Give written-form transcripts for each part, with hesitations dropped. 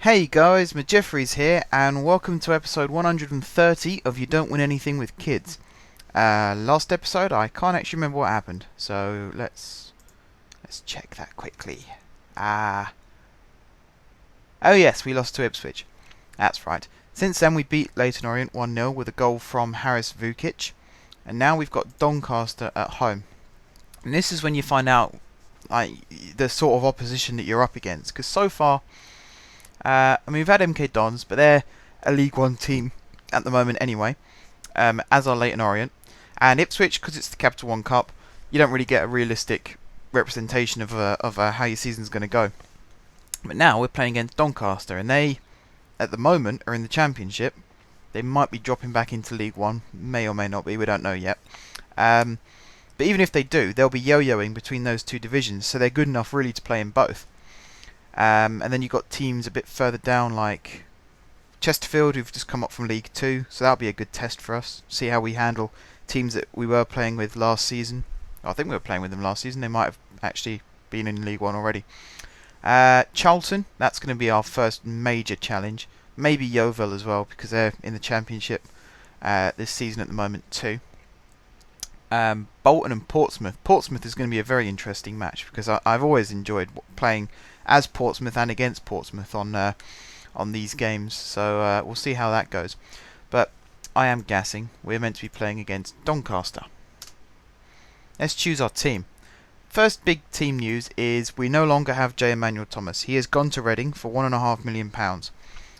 Hey guys, Majeffries here, and welcome to episode 130 of You Don't Win Anything with Kids. Last episode, I can't actually remember what happened, so let's check that quickly. Oh yes, we lost to Ipswich. That's right. Since then, we beat Leyton Orient 1-0 with a goal from Haris Vukic, and now we've got Doncaster at home. And this is when you find out the sort of opposition that you're up against, because so far, we've had MK Dons, but they're a League One team at the moment anyway, as are Leyton Orient. And Ipswich, because it's the Capital One Cup, you don't really get a realistic representation of how your season's going to go. But now we're playing against Doncaster, and they, at the moment, are in the Championship. They might be dropping back into League One, may or may not be, we don't know yet. But even if they do, they'll be yo-yoing between those two divisions, so they're good enough really to play in both. And then you've got teams a bit further down like Chesterfield, who've just come up from League 2, so that'll be a good test for us. See how we handle teams that we were playing with last season. I think we were playing with them last season. They might have actually been in League 1 already. Charlton, that's going to be our first major challenge. Maybe Yeovil as well, because they're in the Championship this season at the moment too. Bolton and Portsmouth. Portsmouth is going to be a very interesting match, because I've always enjoyed playing as Portsmouth and against Portsmouth on these games, so we'll see how that goes. But I am gassing. We're meant to be playing against Doncaster. Let's choose our team. First big team news is we no longer have J. Emmanuel Thomas. He has gone to Reading for £1.5 million.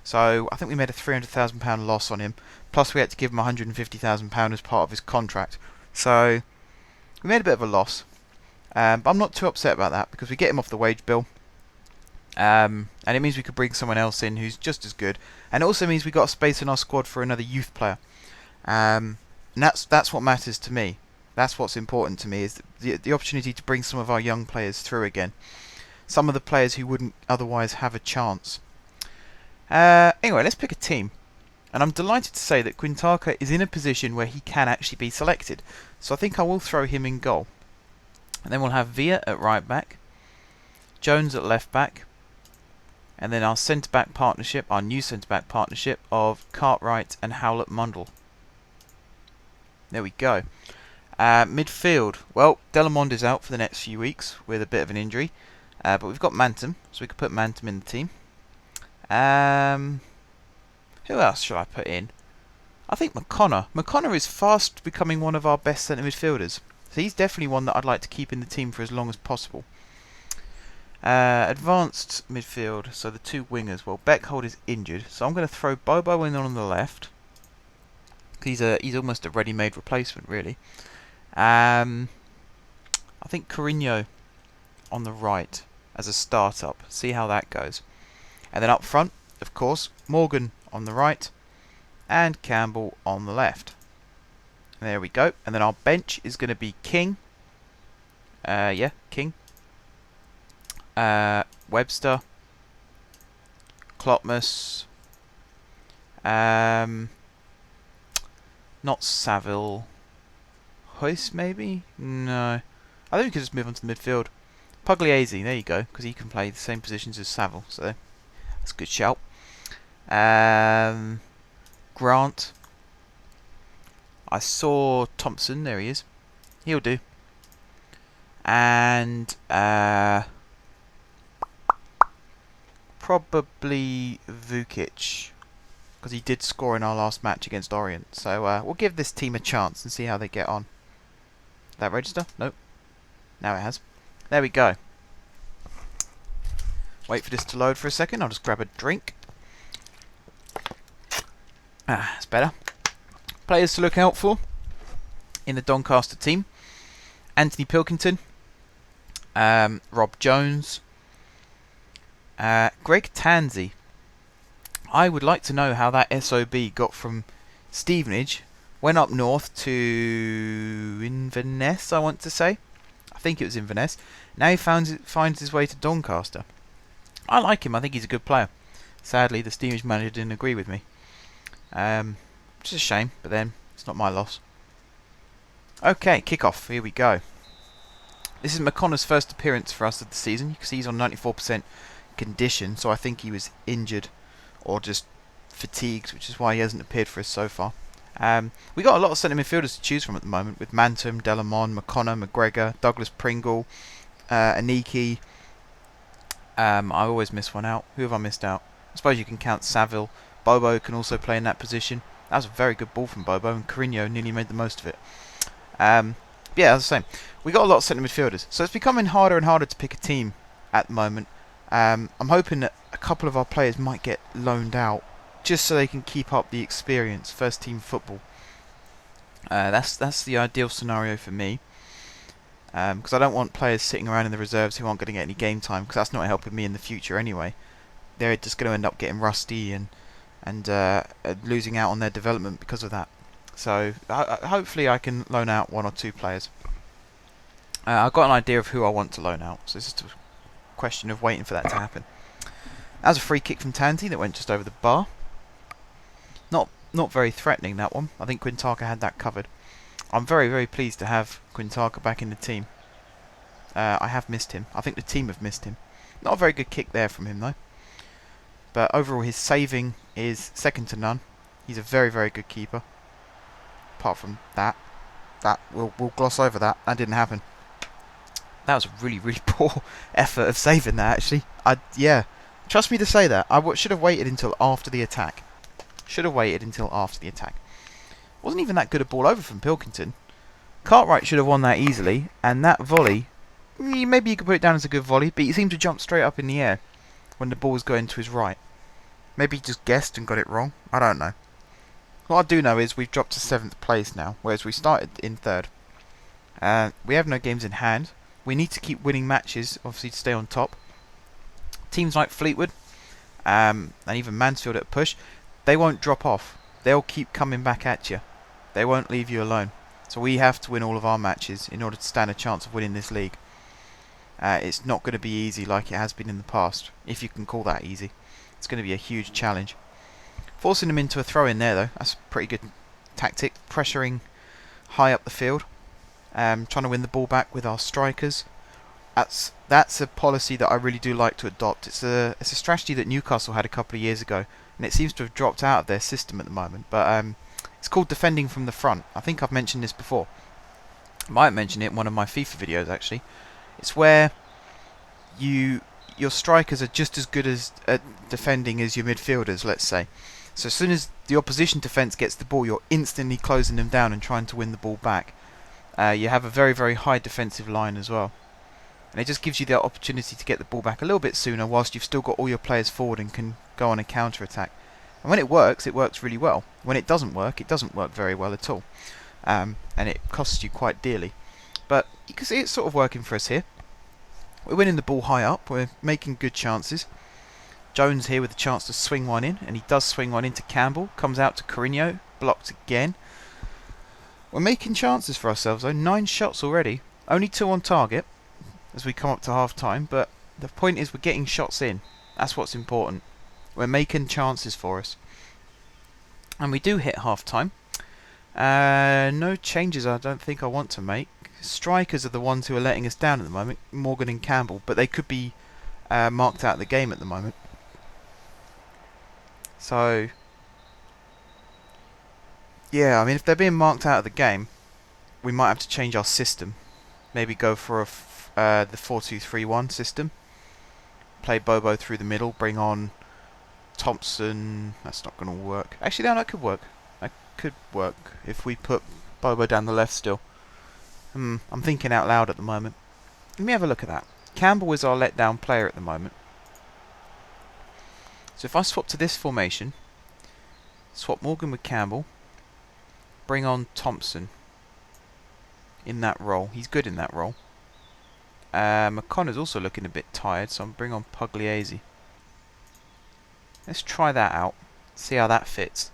So I think we made a £300,000 loss on him, plus we had to give him £150,000 as part of his contract. So we made a bit of a loss, but I'm not too upset about that, because we get him off the wage bill. And it means we could bring someone else in who's just as good, and it also means we got a space in our squad for another youth player. And that's what matters to me. That's what's important to me, is the opportunity to bring some of our young players through again. Some of the players who wouldn't otherwise have a chance. Anyway, let's pick a team. And I'm delighted to say that Quintaka is in a position where he can actually be selected. So I think I will throw him in goal. And then we'll have Villa at right back, Jones at left back, and then our centre-back partnership, our new centre-back partnership of Cartwright and Howlett Mundle. There we go. Midfield. Well, Delamond is out for the next few weeks with a bit of an injury. But we've got Mantum, so we could put Mantum in the team. Who else shall I put in? I think McConnor. McConnor is fast becoming one of our best centre midfielders. So he's definitely one that I'd like to keep in the team for as long as possible. Advanced midfield, so the two wingers. Well, Beckhold is injured, so I'm going to throw Bobo in on the left. He's almost a ready-made replacement, really. I think Carino on the right as a start-up. See how that goes. And then up front, of course, Morgan on the right and Campbell on the left. And there we go. And then our bench is going to be King. King. Webster, Klotmus, not Saville, Hoyce maybe? No, I think we could just move on to the midfield. Pugliese, there you go, because he can play the same positions as Saville, so that's a good shout. Grant, I saw Thompson, there he is, he'll do. And probably Vukic, because he did score in our last match against Orient. So we'll give this team a chance and see how they get on. Did that register? Nope. Now it has. There we go. Wait for this to load for a second. I'll just grab a drink. That's better. Players to look out for in the Doncaster team: Anthony Pilkington, Rob Jones, Greg Tansey. I would like to know how that SOB got from Stevenage, went up north to Inverness, I want to say. I think it was Inverness. Now he finds his way to Doncaster. I like him. I think he's a good player. Sadly, the Stevenage manager didn't agree with me. Which is a shame, but then it's not my loss. Okay, kick-off. Here we go. This is McConnor's first appearance for us of the season. You can see he's on 94% condition, so I think he was injured or just fatigued, which is why he hasn't appeared for us so far. We got a lot of centre midfielders to choose from at the moment, with Mantum, Delamon, McConnor, McGregor, Douglas Pringle, Aniki. I always miss one out. Who have I missed out? I suppose you can count Saville. Bobo can also play in that position. That was a very good ball from Bobo, and Carino nearly made the most of it. Yeah, as I was saying, we got a lot of centre midfielders, so it's becoming harder and harder to pick a team at the moment. I'm hoping that a couple of our players might get loaned out, just so they can keep up the experience, first team football. That's the ideal scenario for me, because I don't want players sitting around in the reserves who aren't going to get any game time, because that's not helping me in the future anyway. They're just going to end up getting rusty and losing out on their development because of that. So hopefully I can loan out 1 or 2 players. I've got an idea of who I want to loan out, so it's just a question of waiting for that to happen. That was a free kick from Tanti that went just over the bar. Not very threatening, that one. I think Quintaka had that covered. I'm very, very pleased to have Quintaka back in the team. I have missed him. I think the team have missed him. Not a very good kick there from him, though. But overall, his saving is second to none. He's a very, very good keeper. Apart from that. We'll gloss over that. That didn't happen. That was a really, really poor effort of saving that, actually. Yeah. Trust me to say that. I should have waited until after the attack. Wasn't even that good a ball over from Pilkington. Cartwright should have won that easily, and that volley, maybe you could put it down as a good volley, but he seemed to jump straight up in the air when the ball was going to his right. Maybe he just guessed and got it wrong. I don't know. What I do know is we've dropped to 7th place now, whereas we started in 3rd. We have no games in hand. We need to keep winning matches, obviously, to stay on top. Teams like Fleetwood and even Mansfield at a push, they won't drop off. They'll keep coming back at you. They won't leave you alone. So we have to win all of our matches in order to stand a chance of winning this league. It's not going to be easy like it has been in the past, if you can call that easy. It's going to be a huge challenge. Forcing them into a throw-in there, though, that's a pretty good tactic. Pressuring high up the field. Trying to win the ball back with our strikers. That's a policy that I really do like to adopt. It's a strategy that Newcastle had a couple of years ago, and it seems to have dropped out of their system at the moment. But it's called defending from the front. I think I've mentioned this before. I might mention it in one of my FIFA videos, actually. It's where your strikers are just as good at defending as your midfielders, let's say. So as soon as the opposition defence gets the ball, you're instantly closing them down and trying to win the ball back. You have a very, very high defensive line as well. And it just gives you the opportunity to get the ball back a little bit sooner whilst you've still got all your players forward and can go on a counter-attack. And when it works really well. When it doesn't work very well at all. And it costs you quite dearly. But you can see it's sort of working for us here. We're winning the ball high up. We're making good chances. Jones here with a chance to swing one in. And he does swing one into Campbell. Comes out to Carino. Blocked again. We're making chances for ourselves though. 9 shots already. Only 2 on target as we come up to half time. But the point is we're getting shots in. That's what's important. We're making chances for us. And we do hit half time. No changes I don't think I want to make. Strikers are the ones who are letting us down at the moment. Morgan and Campbell. But they could be marked out of the game at the moment. So yeah, I mean, if they're being marked out of the game, we might have to change our system. Maybe go for the 4-2-3-1 system. Play Bobo through the middle. Bring on Thompson. That's not going to work. Actually, no, that could work. That could work if we put Bobo down the left still. I'm thinking out loud at the moment. Let me have a look at that. Campbell is our letdown player at the moment. So if I swap to this formation, swap Morgan with Campbell, bring on Thompson in that role. He's good in that role. McConnor's also looking a bit tired, so I'm bring on Pugliese. Let's try that out. See how that fits.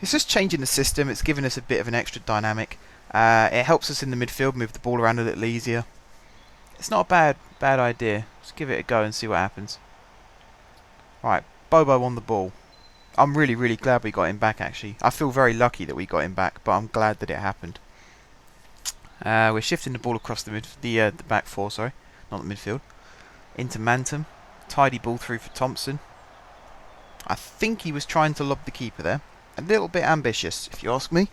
It's just changing the system. It's giving us a bit of an extra dynamic. It helps us in the midfield move the ball around a little easier. It's not a bad idea. Let's give it a go and see what happens. Right, Bobo on the ball. I'm really, really glad we got him back, actually. I feel very lucky that we got him back, but I'm glad that it happened. We're shifting the ball across the back four, sorry. Not the midfield. Into Mantum. Tidy ball through for Thompson. I think he was trying to lob the keeper there. A little bit ambitious, if you ask me.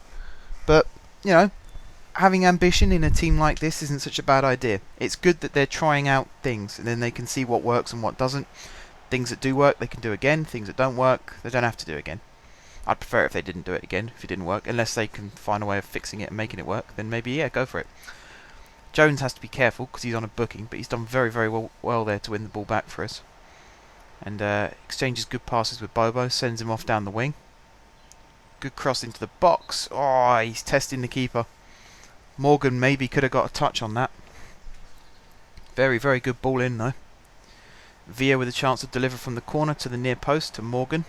But, you know, having ambition in a team like this isn't such a bad idea. It's good that they're trying out things, and then they can see what works and what doesn't. Things that do work, they can do again. Things that don't work, they don't have to do again. I'd prefer it if they didn't do it again, if it didn't work. Unless they can find a way of fixing it and making it work, then maybe, yeah, go for it. Jones has to be careful because he's on a booking, but he's done very, very well there to win the ball back for us. And exchanges good passes with Bobo, sends him off down the wing. Good cross into the box. Oh, he's testing the keeper. Morgan maybe could have got a touch on that. Very, very good ball in though. Villa with a chance to deliver from the corner to the near post to Morgan.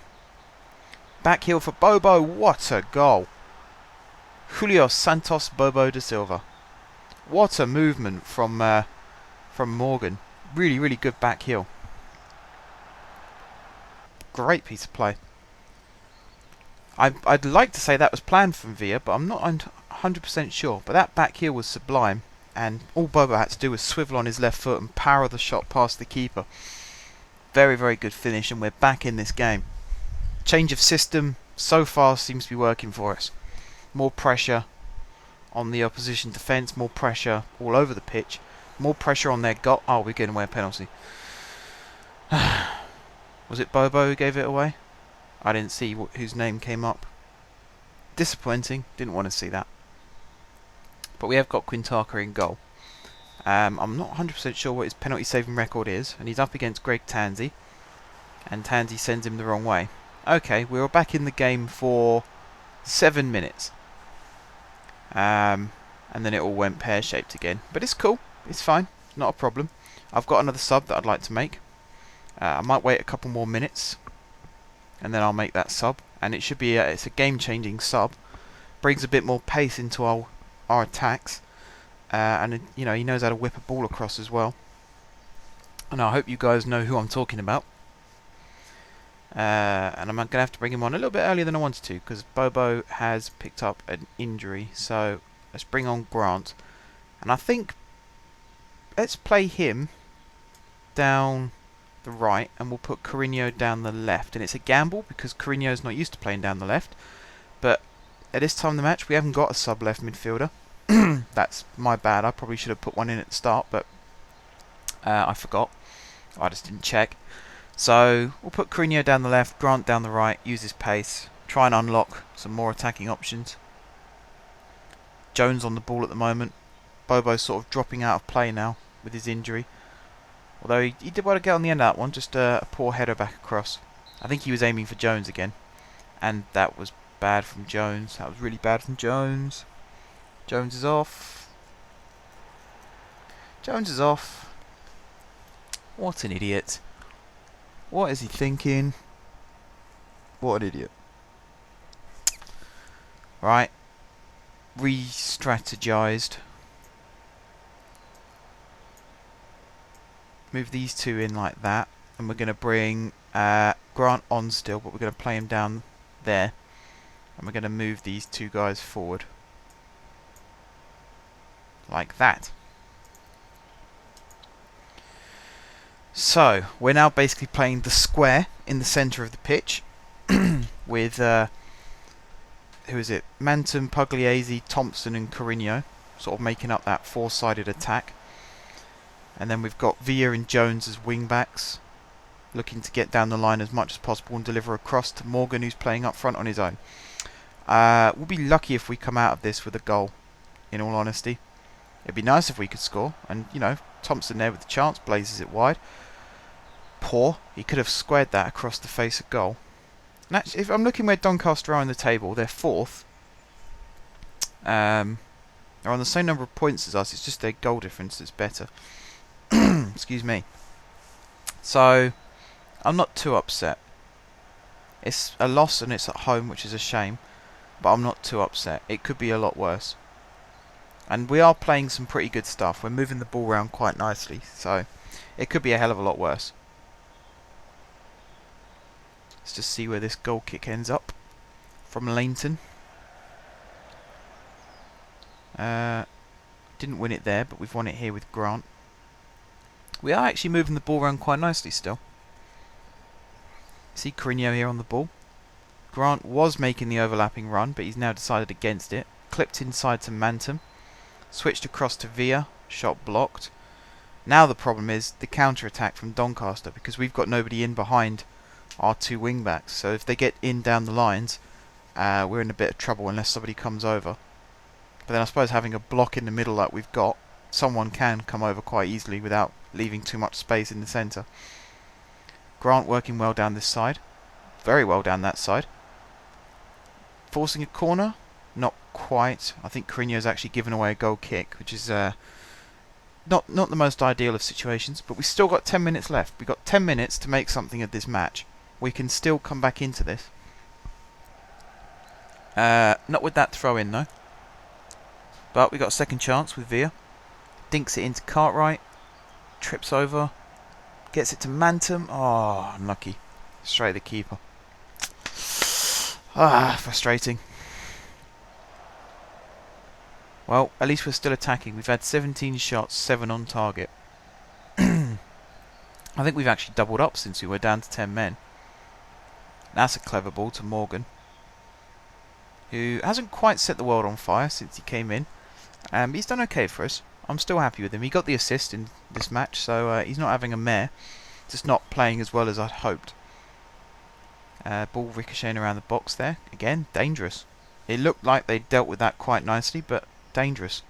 Back heel for Bobo. What a goal. Julio Santos Bobo da Silva. What a movement from Morgan. Really, really good back heel. Great piece of play. I'd like to say that was planned from Villa, but I'm not 100% sure. But that back heel was sublime, and all Bobo had to do was swivel on his left foot and power the shot past the keeper. Very, very good finish, and we're back in this game. Change of system so far seems to be working for us. More pressure on the opposition defence, more pressure all over the pitch, more pressure on their goal. Oh, we're getting away a penalty. Was it Bobo who gave it away? I didn't see whose name came up. Disappointing. Didn't want to see that. But we have got Quintana in goal. I'm not 100% sure what his penalty saving record is, and he's up against Greg Tansey, and Tansey sends him the wrong way. Okay, we were back in the game for 7 minutes. And then it all went pear-shaped again. But it's cool. It's fine. Not a problem. I've got another sub that I'd like to make. I might wait a couple more minutes, and then I'll make that sub. And it should be it's a game-changing sub. Brings a bit more pace into our attacks. And you know, he knows how to whip a ball across as well. And I hope you guys know who I'm talking about. And I'm going to have to bring him on a little bit earlier than I wanted to, because Bobo has picked up an injury. So let's bring on Grant. And I think let's play him down the right, and we'll put Carino down the left. And it's a gamble because Carino's not used to playing down the left. But at this time of the match, we haven't got a sub left midfielder. That's my bad. I probably should have put one in at the start, but I forgot. I just didn't check. So we'll put Carino down the left, Grant down the right, use his pace, try and unlock some more attacking options. Jones on the ball at the moment. Bobo's sort of dropping out of play now with his injury. Although he did well to get on the end of that one, just a poor header back across. I think he was aiming for Jones again. And that was bad from Jones. That was really bad from Jones. Jones is off. Jones is off. What an idiot. What is he thinking? What an idiot. Right. Re-strategized. Move these two in like that. And we're going to bring Grant on still, but we're going to play him down there. And we're going to move these two guys forward. Like that. So, we're now basically playing the square in the centre of the pitch. With, who is it? Manton, Pugliese, Thompson and Carino. Sort of making up that four-sided attack. And then we've got Villa and Jones as wing-backs. Looking to get down the line as much as possible and deliver across to Morgan, who's playing up front on his own. We'll be lucky if we come out of this with a goal, in all honesty. It'd be nice if we could score. And, you know, Thompson there with the chance, blazes it wide. Poor. He could have squared that across the face of goal. And actually, if I'm looking where Doncaster are on the table, they're fourth. They're on the same number of points as us. It's just their goal difference that's better. Excuse me. So, I'm not too upset. It's a loss and it's at home, which is a shame. But I'm not too upset. It could be a lot worse. And we are playing some pretty good stuff. We're moving the ball around quite nicely. So, it could be a hell of a lot worse. Let's just see where this goal kick ends up. From Lainton. Didn't win it there, but we've won it here with Grant. We are actually moving the ball around quite nicely still. See Carino here on the ball. Grant was making the overlapping run, but he's now decided against it. Clipped inside to Mantum. Switched across to Villa. Shot blocked. Now the problem is the counter-attack from Doncaster, because we've got nobody in behind our two wing-backs. So if they get in down the lines, we're in a bit of trouble unless somebody comes over. But then I suppose having a block in the middle like we've got, someone can come over quite easily without leaving too much space in the centre. Grant working well down this side. Very well down that side. Forcing a corner? Not quite. I think Carino's actually given away a goal kick, which is not the most ideal of situations, but we've still got 10 minutes left. We've got 10 minutes to make something of this match. We can still come back into this. Not with that throw in though. But we got a second chance with Villa. Dinks it into Cartwright. Trips over. Gets it to Mantum. Oh, unlucky. Straight at the keeper. Frustrating. Well, at least we're still attacking. We've had 17 shots, 7 on target. I think we've actually doubled up since we were down to 10 men. That's a clever ball to Morgan, who hasn't quite set the world on fire since he came in. He's done okay for us. I'm still happy with him. He got the assist in this match, so he's not having a mare. Just not playing as well as I'd hoped. Ball ricocheting around the box there. Again, dangerous. It looked like they dealt with that quite nicely, but dangerous.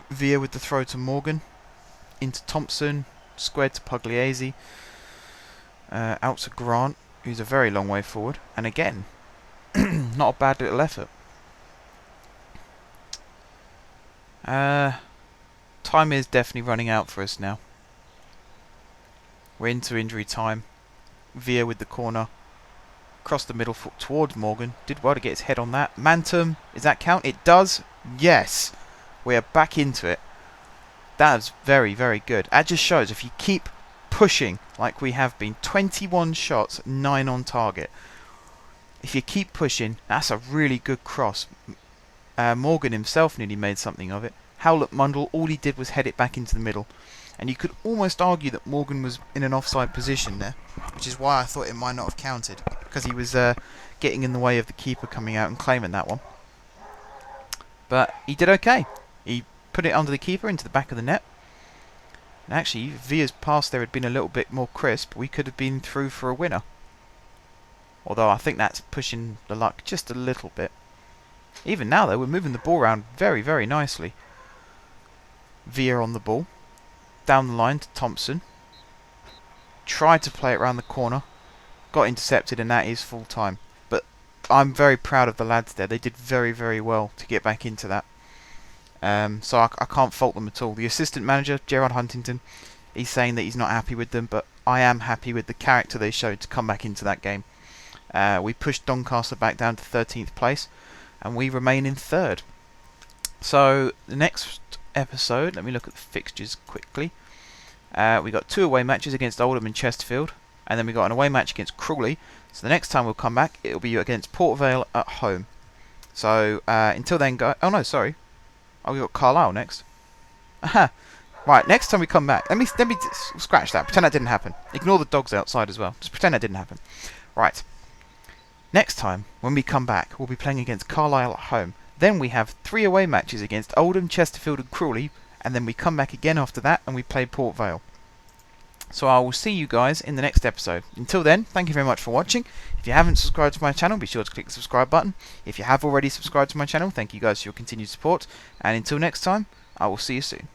Villa with the throw to Morgan. Into Thompson. Squared to Pugliese. Out to Grant, who's a very long way forward. And again, not a bad little effort. Time is definitely running out for us now. We're into injury time. Villa with the corner. Across the middle foot towards Morgan. Did well to get his head on that. Mantum, does that count? It does. Yes. We are back into it. That was very, very good. That just shows if you keep pushing like we have been. 21 shots, 9 on target. If you keep pushing, that's a really good cross. Morgan himself nearly made something of it. Howlett Mundell, all he did was head it back into the middle. And you could almost argue that Morgan was in an offside position there, which is why I thought it might not have counted, because he was getting in the way of the keeper coming out and claiming that one. But he did okay. He put it under the keeper into the back of the net. And actually, if Villa's pass there had been a little bit more crisp, we could have been through for a winner. Although I think that's pushing the luck just a little bit. Even now though, we're moving the ball around very, very nicely. Villa on the ball. Down the line to Thompson. Tried to play it round the corner. Got intercepted, and that is full time. But I'm very proud of the lads there. They did very, very well to get back into that. So I can't fault them at all. The assistant manager, Gerard Huntington, he's saying that he's not happy with them, but I am happy with the character they showed to come back into that game. We pushed Doncaster back down to 13th place, and we remain in 3rd. So the next episode, let me look at the fixtures quickly. We got 2 away matches against Oldham and Chesterfield, and then we got an away match against Crawley. So the next time we'll come back, it'll be against Port Vale at home. So until then, oh no, sorry. Oh, we got Carlisle next. Aha. Right, next time we come back, let me scratch that. Pretend that didn't happen. Ignore the dogs outside as well. Just pretend that didn't happen. Right. Next time, when we come back, we'll be playing against Carlisle at home. Then we have 3 away matches against Oldham, Chesterfield and Crawley, and then we come back again after that and we play Port Vale. So I will see you guys in the next episode. Until then, thank you very much for watching. If you haven't subscribed to my channel, be sure to click the subscribe button. If you have already subscribed to my channel, thank you guys for your continued support. And until next time, I will see you soon.